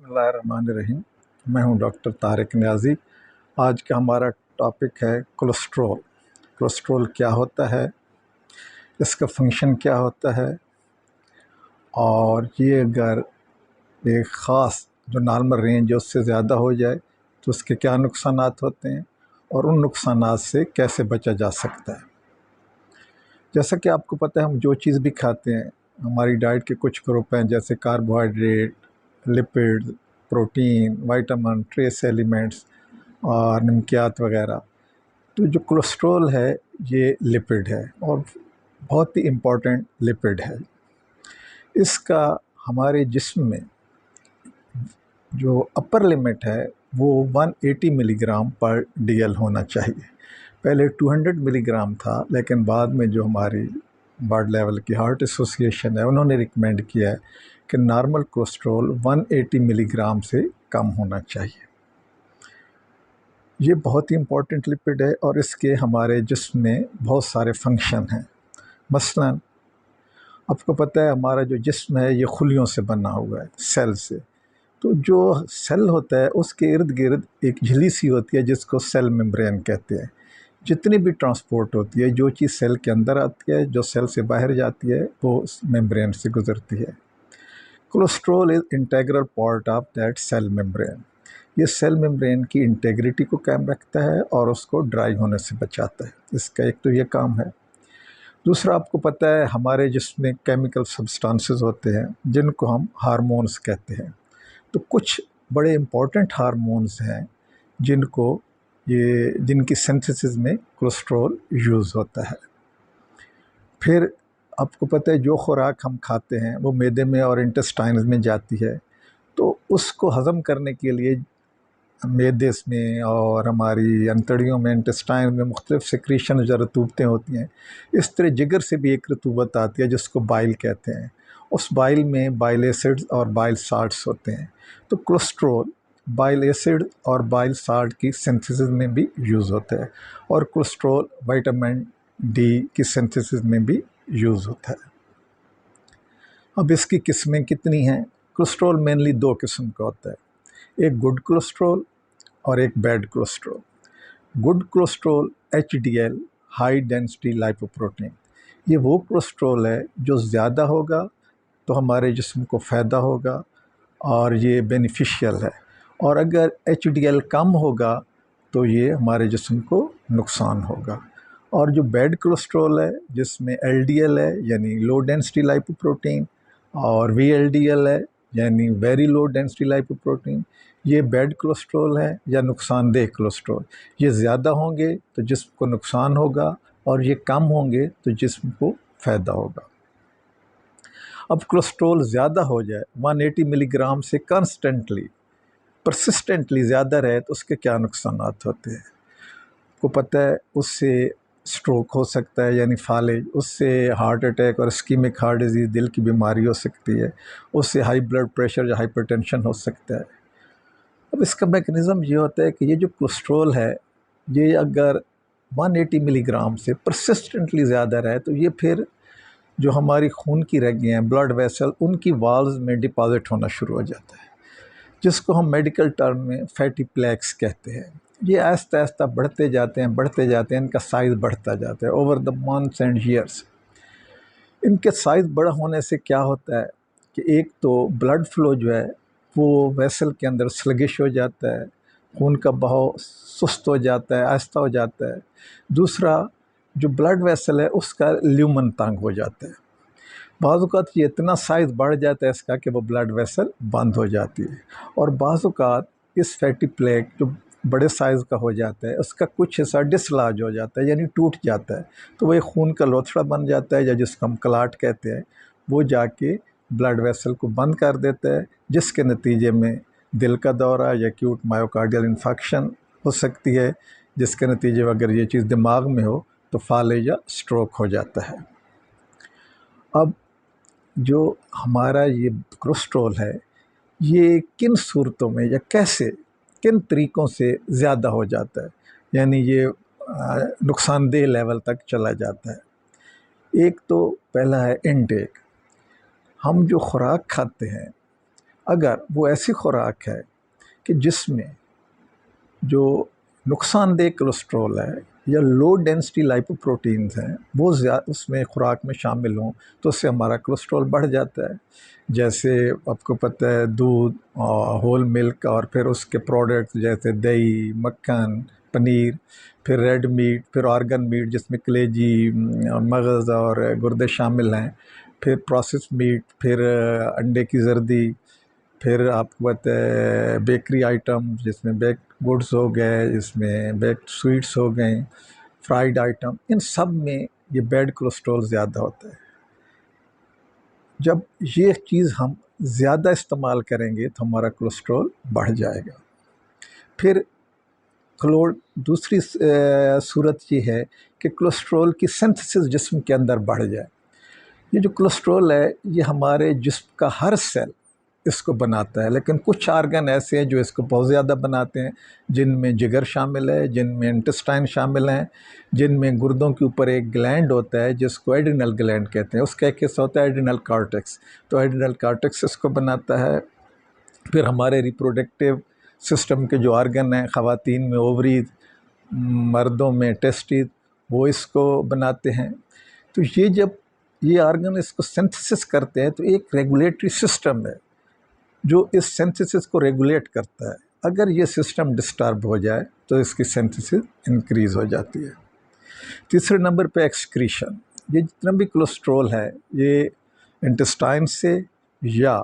बिस्मिल्लाहिर्रहमानिर्रहीम। मैं हूं डॉक्टर तारिक नियाज़ी। आज का हमारा टॉपिक है कोलेस्ट्रॉल। कोलेस्ट्रॉल क्या होता है, इसका फंक्शन क्या होता है, और ये अगर एक ख़ास जो नॉर्मल रेंज है उससे ज़्यादा हो जाए तो उसके क्या नुकसानात होते हैं और उन नुकसानात से कैसे बचा जा सकता है। जैसा कि आपको पता है, हम जो चीज़ भी खाते हैं, हमारी डाइट के कुछ ग्रुप हैं, जैसे carbohydrate, lipid, protein, vitamin, trace elements और नमकियात वगैरह। तो जो कोलेस्ट्रॉल है ये लिपिड है और बहुत ही इम्पोर्टेंट लिपिड है। इसका हमारे जिस्म में जो अपर लिमिट है वो 180 मिलीग्राम पर DL होना चाहिए। पहले 200 मिलीग्राम था, लेकिन बाद में जो हमारी वर्ल्ड लेवल की हार्ट एसोसिएशन है उन्होंने रिकमेंड किया है कि नॉर्मल कोलेस्ट्रॉल 180 मिलीग्राम से कम होना चाहिए। ये बहुत ही इम्पोर्टेंट लिपिड है और इसके हमारे जिस्म में बहुत सारे फंक्शन हैं। मसलन आपको पता है हमारा जो जिस्म है ये खुलियों से बना हुआ है, सेल से। तो जो सेल होता है उसके इर्द गिर्द एक झिल्ली सी होती है जिसको सेल मेम्ब्रेन कहते हैं। जितनी भी ट्रांसपोर्ट होती है, जो चीज़ सेल के अंदर आती है, जो सेल से बाहर जाती है, वो उस मेम्ब्रेन से गुजरती है। Cholesterol is integral part of that cell membrane. ये सेल मेम्ब्रेन की इंटेग्रिटी को कायम रखता है और उसको ड्राई होने से बचाता है। इसका एक तो ये काम है। दूसरा, आपको पता है हमारे जिसमें केमिकल सब्सटेंसेस होते हैं जिनको हम हार्मोन्स कहते हैं। तो कुछ बड़े इम्पोर्टेंट हार्मोन्स हैं जिनकी सिंथेसिस में कोलेस्ट्रॉल यूज़ होता है। फिर आपको पता है जो खुराक हम खाते हैं वो मैदे में और इंटेस्टाइन्स में जाती है, तो उसको हज़म करने के लिए मैदे में और हमारी अंतड़ियों में, इंटेस्टाइन में मुख्तलिफ सिक्रीशन जो रतूबतें होती हैं। इस तरह जिगर से भी एक रतूबत आती है जिसको बाइल कहते हैं। उस बाइल में बाइल एसिड्स और बाइल साल्ट्स होते हैं। तो कोलेस्ट्रॉल बाइल एसिड और बाइल साल्ट की सिंथेसिस में भी यूज़ होता है और कोलेस्ट्रॉल विटामिन D की सिंथेसिस में भी यूज़ होता है। अब इसकी किस्में कितनी हैं? कोलेस्ट्रॉल मेनली दो किस्म का होता है, एक गुड कोलेस्ट्रॉल और एक bad cholesterol. Good cholesterol HDL, high density lipoprotein, ये वो कोलेस्ट्रॉल है जो ज़्यादा होगा तो हमारे जिस्म को फ़ायदा होगा और ये बेनिफिशियल है, और अगर HDL कम होगा तो ये हमारे जिस्म को नुकसान होगा। और जो बैड कोलेस्ट्रॉल है जिसमें LDL है यानी लो डेंसिटी लाइपोप्रोटीन और VLDL है यानी वेरी लो डेंसिटी लाइपोप्रोटीन, ये बैड कोलेस्ट्रॉल है या नुकसानदेह कोलेस्ट्रॉल। ये ज़्यादा होंगे तो जिस्म को नुकसान होगा और ये कम होंगे तो जिस्म को फ़ायदा होगा। अब कोलेस्ट्रॉल ज़्यादा हो जाए 180 मिलीग्राम से कंस्टेंटली, परसिस्टेंटली ज़्यादा रहे तो उसके क्या नुकसानात होते हैं? आपको पता है उससे स्ट्रोक हो सकता है यानी फालेज, उससे हार्ट अटैक और इस्कीमिक हार्ट डिजीज़, दिल की बीमारी हो सकती है, उससे हाई ब्लड प्रेशर या हाइपरटेंशन हो सकता है। अब इसका मैकेनिज़्म ये होता है कि ये जो कोलेस्ट्रॉल है ये अगर 180 मिलीग्राम से परसिस्टेंटली ज़्यादा रहे तो ये फिर जो हमारी खून की रगें हैं, ब्लड वेसल, उनकी वाल्व्स में डिपॉजिट होना शुरू हो जाता है, जिसको हम मेडिकल टर्म में फैटी प्लैक्स कहते हैं। ये आहिस्ता आहिस्ता बढ़ते जाते हैं, इनका साइज़ बढ़ता जाता है over the months and years. इनके साइज़ बड़ा होने से क्या होता है कि एक तो ब्लड फ्लो जो है वो वेसल के अंदर स्लगिश हो जाता है, खून का बहाव सुस्त हो जाता है, आहिस्ता हो जाता है। दूसरा, जो ब्लड वेसल है उसका ल्यूमन तंग हो जाता है। बाज़ औक़ात ये इतना साइज़ बढ़ जाता है इसका कि वो ब्लड वेसल बंद हो जाती है, और बाज़ औक़ात इस फैटी प्लेक जो बड़े साइज़ का हो जाता है उसका कुछ हिस्सा डिसलॉज हो जाता है यानी टूट जाता है, तो वो एक खून का लोथड़ा बन जाता है या जिसको हम क्लॉट कहते हैं। वो जाके ब्लड वेसल को बंद कर देता है, जिसके नतीजे में दिल का दौरा या एक्यूट मायोकार्डियल इन्फेक्शन हो सकती है, जिसके नतीजे में अगर ये चीज़ दिमाग में हो तो फालेज या स्ट्रोक हो जाता है। अब जो हमारा ये कोलेस्ट्रॉल है ये किन सूरतों में या कैसे, किन तरीक़ों से ज़्यादा हो जाता है, यानी ये नुकसानदेह लेवल तक चला जाता है। एक तो पहला है इनटेक। हम जो खुराक खाते हैं अगर वो ऐसी खुराक है कि जिसमें जो नुकसानदेह कोलेस्ट्रॉल है या लो डेंसिटी लाइपोप्रोटीन्स हैं वो उसमें खुराक में शामिल हों तो उससे हमारा कोलेस्ट्रॉल बढ़ जाता है। जैसे आपको पता है दूध और होल मिल्क और फिर उसके प्रोडक्ट्स जैसे दही, मक्खन, पनीर, फिर रेड मीट, फिर ऑर्गन मीट जिसमें कलेजी, मगज़ और गुर्दे शामिल हैं, फिर प्रोसेस मीट, फिर अंडे की जर्दी, फिर आपको पता है बेकरी आइटम जिसमें बेक गुड्स हो गए, इसमें बेक्ड स्वीट्स हो गए, फ्राइड आइटम, इन सब में ये बैड कोलेस्ट्रॉल ज़्यादा होता है। जब ये चीज़ हम ज़्यादा इस्तेमाल करेंगे तो हमारा कोलेस्ट्रॉल बढ़ जाएगा। फिर दूसरी सूरत ये है कि कोलेस्ट्रॉल की सिंथेसिस जिस्म के अंदर बढ़ जाए। ये जो कोलेस्ट्रॉल है ये हमारे जिस्म का हर सेल इसको बनाता है, लेकिन कुछ आर्गन ऐसे हैं जो इसको बहुत ज़्यादा बनाते हैं, जिनमें जिगर शामिल है, जिनमें इंटेस्टाइन शामिल हैं, जिनमें गुर्दों के ऊपर एक ग्लैंड होता है जिसको एड्रिनल ग्लैंड कहते हैं, उसका एक हिस्सा होता है एड्रिनल कॉर्टेक्स, तो एड्रिनल कॉर्टेक्स इसको बनाता है। फिर हमारे रिप्रोडक्टिव सिस्टम के जो आर्गन हैं, ख़वातीन में ओवरी, मर्दों में टेस्टिस, वो इसको बनाते हैं। तो ये जब ये आर्गन इसको सिंथेसिस करते हैं तो एक रेगुलेटरी सिस्टम है जो इस सिंथेसिस को रेगुलेट करता है। अगर ये सिस्टम डिस्टर्ब हो जाए तो इसकी सिंथेसिस इंक्रीज़ हो जाती है। तीसरे नंबर पे एक्सक्रीशन। ये जितना भी कोलेस्ट्रॉल है ये इंटेस्टाइन से या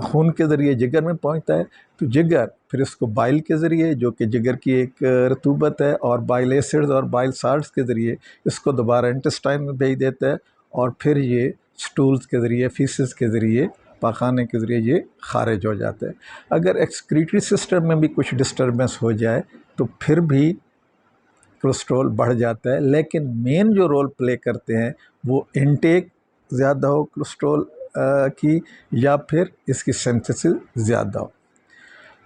खून के ज़रिए जिगर में पहुंचता है, तो जिगर फिर इसको बाइल के ज़रिए, जो कि जिगर की एक रतूबत है, और बाइल एसिड्स और बाइल साल्ट्स के ज़रिए इसको दोबारा इंटेस्टाइन में भेज देता है, और फिर ये स्टूल्स के ज़रिए, फीसिस के ज़रिए, पाखाने के ज़रिए ये खारिज हो जाता है। अगर एक्सक्रीटरी सिस्टम में भी कुछ डिस्टर्बेंस हो जाए तो फिर भी कोलेस्ट्रॉल बढ़ जाता है, लेकिन मेन जो रोल प्ले करते हैं वो इनटेक ज़्यादा हो कोलेस्ट्रॉल की, या फिर इसकी सिंथेसिस ज़्यादा हो।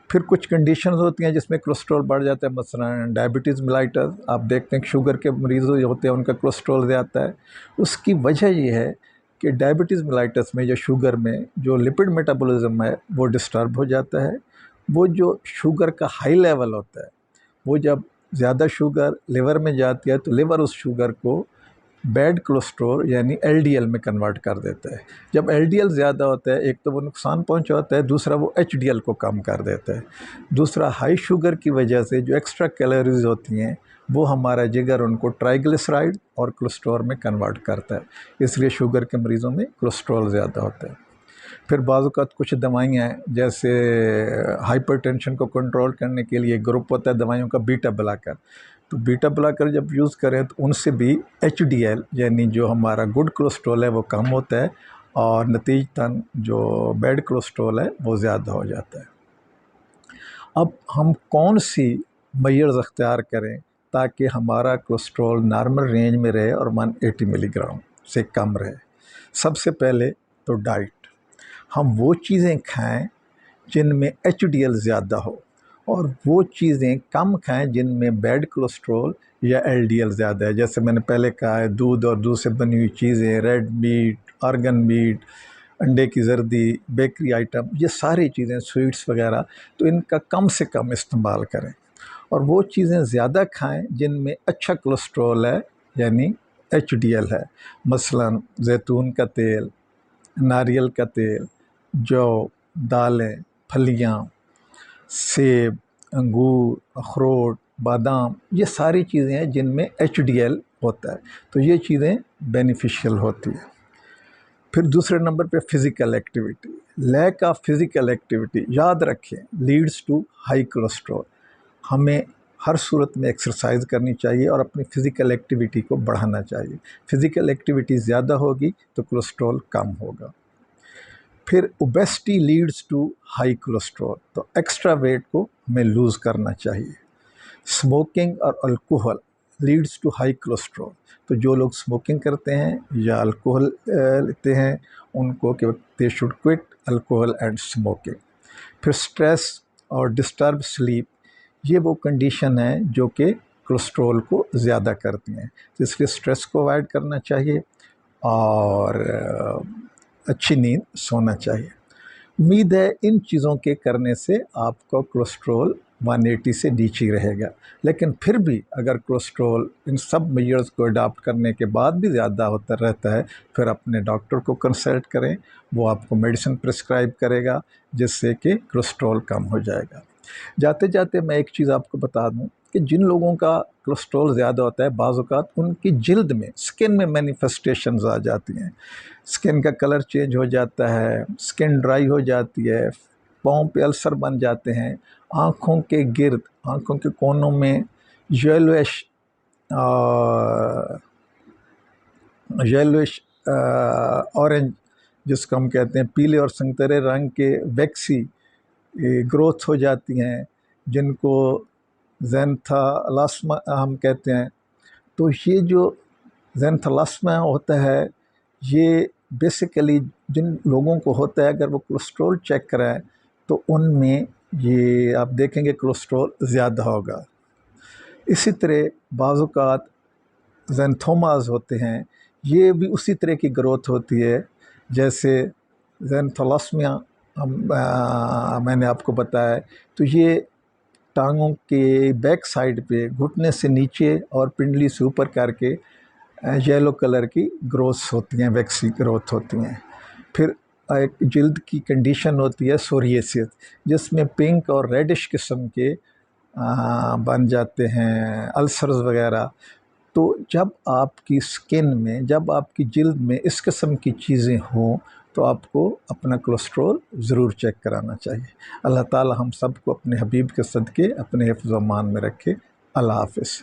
फिर कुछ कंडीशंस होती हैं जिसमें कोलेस्ट्रॉल बढ़ जाता है, मसलन डायबिटीज़ मेलाइटस, आप देखते हैं कि शुगर के मरीज़ जो होते हैं उनका कोलेस्ट्रॉल ज़्यादा है। उसकी वजह ये है कि डायबिटीज़ मेलाइटस में या शुगर में जो लिपिड मेटाबॉलिज्म है वो डिस्टर्ब हो जाता है। वो जो शुगर का हाई लेवल होता है, वो जब ज़्यादा शुगर लिवर में जाती है तो लिवर उस शुगर को बैड कोलेस्ट्रॉल यानी एलडीएल में कन्वर्ट कर देता है। जब एलडीएल ज़्यादा होता है, एक तो वो नुकसान पहुंचाता है, दूसरा वो एचडीएल को कम कर देता है। दूसरा, हाई शुगर की वजह से जो एक्स्ट्रा कैलोरीज होती हैं वो हमारा जिगर उनको ट्राइग्लिसराइड और कोलेस्ट्रॉल में कन्वर्ट करता है, इसलिए शुगर के मरीज़ों में कोलेस्ट्रॉल ज़्यादा होता है। फिर बाज़ कुछ दवाइयाँ हैं, जैसे हाइपरटेंशन को कंट्रोल करने के लिए ग्रुप होता है दवाइयों का बीटा ब्लॉकर, तो बीटा ब्लॉकर जब यूज़ करें तो उनसे भी एचडीएल यानी जो हमारा गुड कोलेस्ट्रॉल है वो कम होता है, और नतीजतन जो बैड कोलेस्ट्रॉल है वो ज़्यादा हो जाता है। अब हम कौन सी मेजर्स अख्तियार करें ताकि हमारा कोलेस्ट्रॉल नॉर्मल रेंज में रहे और 180 मिलीग्राम से कम रहे? सबसे पहले तो डाइट, हम वो चीज़ें खाएं जिनमें एचडीएल ज़्यादा हो, और वो चीज़ें कम खाएं जिनमें बैड कोलेस्ट्रॉल या एलडीएल ज़्यादा है। जैसे मैंने पहले कहा है, दूध और दूध से बनी हुई चीज़ें, रेड मीट, ऑर्गन मीट, अंडे की जर्दी, बेकरी आइटम, ये सारी चीज़ें, स्वीट्स वगैरह, तो इनका कम से कम इस्तेमाल करें। और वो चीज़ें ज़्यादा खाएं जिनमें अच्छा कोलेस्ट्रॉल है यानी एचडीएल है, मसलन जैतून का तेल, नारियल का तेल, जौ, दालें, फलियाँ, सेब, अंगूर, अखरोट, बादाम, ये सारी चीज़ें हैं जिनमें एचडीएल होता है, तो ये चीज़ें बेनिफिशियल होती है। फिर दूसरे नंबर पे physical activity. Lack of physical activity, याद रखें, लीड्स टू हाई कोलेस्ट्रॉल। हमें हर सूरत में एक्सरसाइज करनी चाहिए और अपनी फ़िज़िकल एक्टिविटी को बढ़ाना चाहिए। फ़िज़िकल एक्टिविटी ज़्यादा होगी तो कोलेस्ट्रॉल कम होगा। फिर obesity leads to high cholesterol, तो एक्स्ट्रा वेट को हमें लूज़ करना चाहिए। स्मोकिंग और alcohol leads to high cholesterol, तो जो लोग स्मोकिंग करते हैं या अल्कोहल लेते हैं उनको कि they should quit alcohol and smoking. फिर स्ट्रेस और डिस्टर्ब स्लीप, ये वो कंडीशन है जो कि कोलेस्ट्रॉल को ज़्यादा करती हैं, इसलिए स्ट्रेस को अवॉइड करना चाहिए और अच्छी नींद सोना चाहिए। उम्मीद है इन चीज़ों के करने से आपका कोलेस्ट्रॉल 180 से नीचे ही रहेगा। लेकिन फिर भी अगर कोलेस्ट्रॉल इन सब मेजर्स को अडॉप्ट करने के बाद भी ज़्यादा होता रहता है, फिर अपने डॉक्टर को कंसल्ट करें, वो आपको मेडिसिन प्रिस्क्राइब करेगा जिससे कि कोलेस्ट्रॉल कम हो जाएगा। जाते जाते मैं एक चीज़ आपको बता दूं कि जिन लोगों का कोलेस्ट्रॉल ज़्यादा होता है, बाज़ औक़ात उनकी जिल्द में, स्किन में मैनिफेस्टेशंस आ जाती हैं। स्किन का कलर चेंज हो जाता है, स्किन ड्राई हो जाती है, पाँव पे अल्सर बन जाते हैं, आँखों के गिर्द, आँखों के कोनों में येलोइश ऑरेंज, जिसको हम कहते हैं पीले और संतरे रंग के वैक्सी ग्रोथ हो जाती हैं, जिनको ज़ैंथालास्मा हम कहते हैं। तो ये जो ज़ैंथालास्मा होता है, ये बेसिकली जिन लोगों को होता है, अगर वो कोलेस्ट्रॉल चेक कराएं तो उनमें ये आप देखेंगे कोलेस्ट्रॉल ज़्यादा होगा। इसी तरह बाज़ औक़ात ज़ैंथोमास होते हैं, ये भी उसी तरह की ग्रोथ होती है जैसे ज़ैंथालास्मिया मैंने आपको बताया। तो ये टांगों के बैक साइड पे घुटने से नीचे और पिंडली से ऊपर करके येलो कलर की ग्रोथ्स होती हैं, वैक्सी ग्रोथ होती हैं। फिर एक जिल्द की कंडीशन होती है सोरियासिस, जिसमें पिंक और रेडिश किस्म के बन जाते हैं अल्सर्स वगैरह। तो जब आपकी स्किन में, जब आपकी जिल्द में इस किस्म की चीज़ें हों तो आपको अपना कोलेस्ट्रॉल ज़रूर चेक कराना चाहिए। अल्लाह ताला हम सबको अपने हबीब के सदक़े अपने हिफ्ज़-ओ-अमान में रखे। अल्लाह हाफ़िज़।